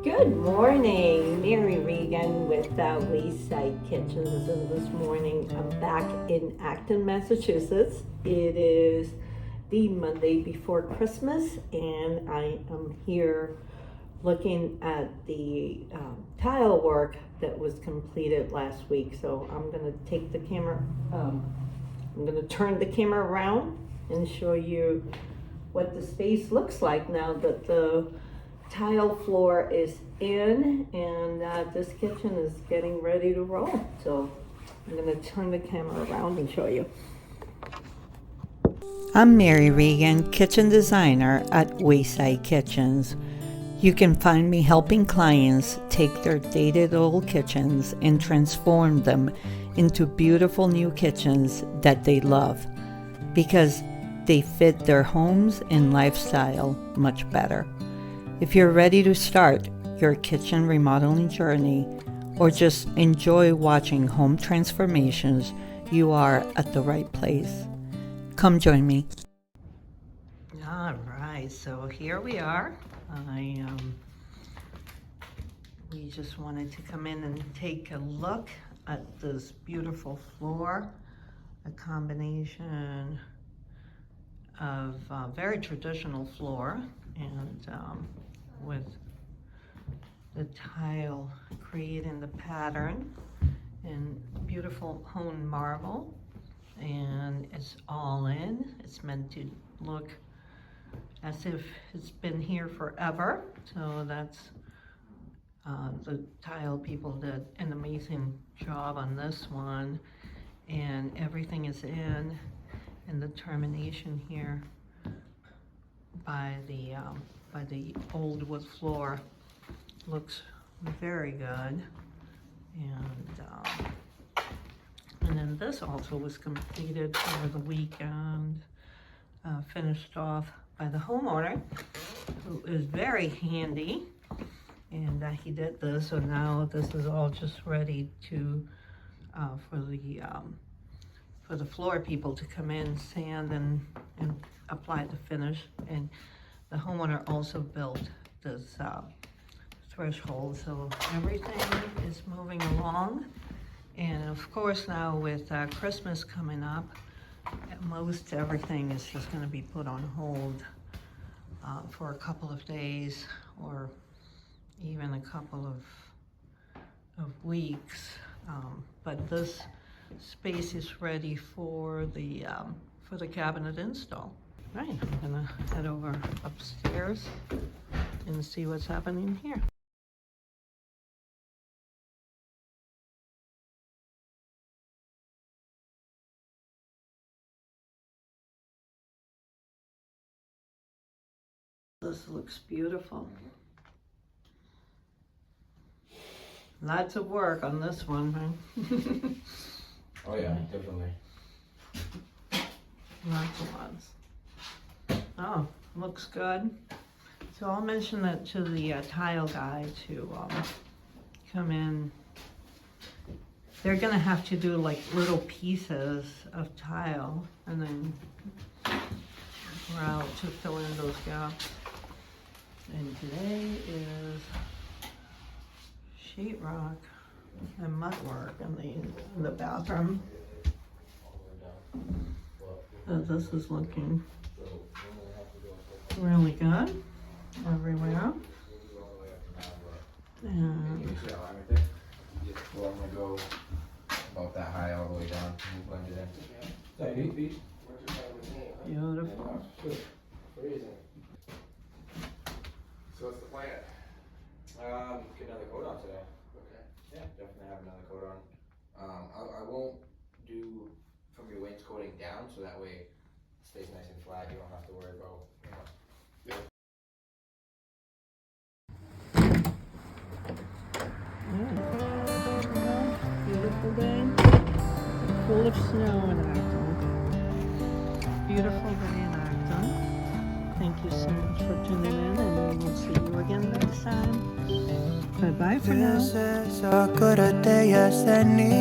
Good morning, Mary Regan with Wayside Kitchens, and this morning I'm back in Acton, Massachusetts. It is the Monday before Christmas, and I am here looking at the tile work that was completed last week. So I'm going to take the camera, I'm going to turn the camera around and show you what the space looks like now that the tile floor is in, and this kitchen is getting ready to roll. So I'm going to turn the camera around and show you. I'm Mary Regan, kitchen designer at Wayside Kitchens. You can find me helping clients take their dated old kitchens and transform them into beautiful new kitchens that they love, because they fit their homes and lifestyle much better. If you're ready to start your kitchen remodeling journey or just enjoy watching home transformations, you are at the right place. Come join me. All right, so here we are. We just wanted to come in and take a look at this beautiful floor, a combination of very traditional floor and with the tile creating the pattern and beautiful honed marble, and it's all in. It's meant to look as if it's been here forever. So that's the tile people did an amazing job on this one, and everything is in, and the termination here by the old wood floor looks very good. And then this also was completed over the weekend, finished off by the homeowner, who is very handy, and he did this. So now this is all just ready to for the floor people to come in, sand, and apply the finish. And the homeowner also built this threshold, so everything is moving along. And of course, now with Christmas coming up, most everything is just going to be put on hold for a couple of days, or even a couple of weeks. But this space is ready for the cabinet install. Right, I'm gonna head over upstairs and see what's happening here. This looks beautiful. Lots of work on this one, huh? Oh yeah, definitely. Lots of ones. Oh, looks good. So I'll mention that to the tile guy to come in. They're gonna have to do like little pieces of tile and then grout to fill in those gaps. And today is sheetrock and mud work in the bathroom. So this is looking really good everywhere. And Well, I'm gonna go about that high all the way down and blend it in. Is that 8 feet? beautiful. Freezing. So what's the plan? Get another coat on today. Okay. Yeah, definitely have another coat on. I won't do from your wainscoting down, so that way it stays nice and flat. You don't have to worry about, Beautiful day. Full of snow in Acton. Beautiful day in Acton. Thank you so much for tuning in, and we'll see you again next time. Bye bye for now. This is a good a day as any.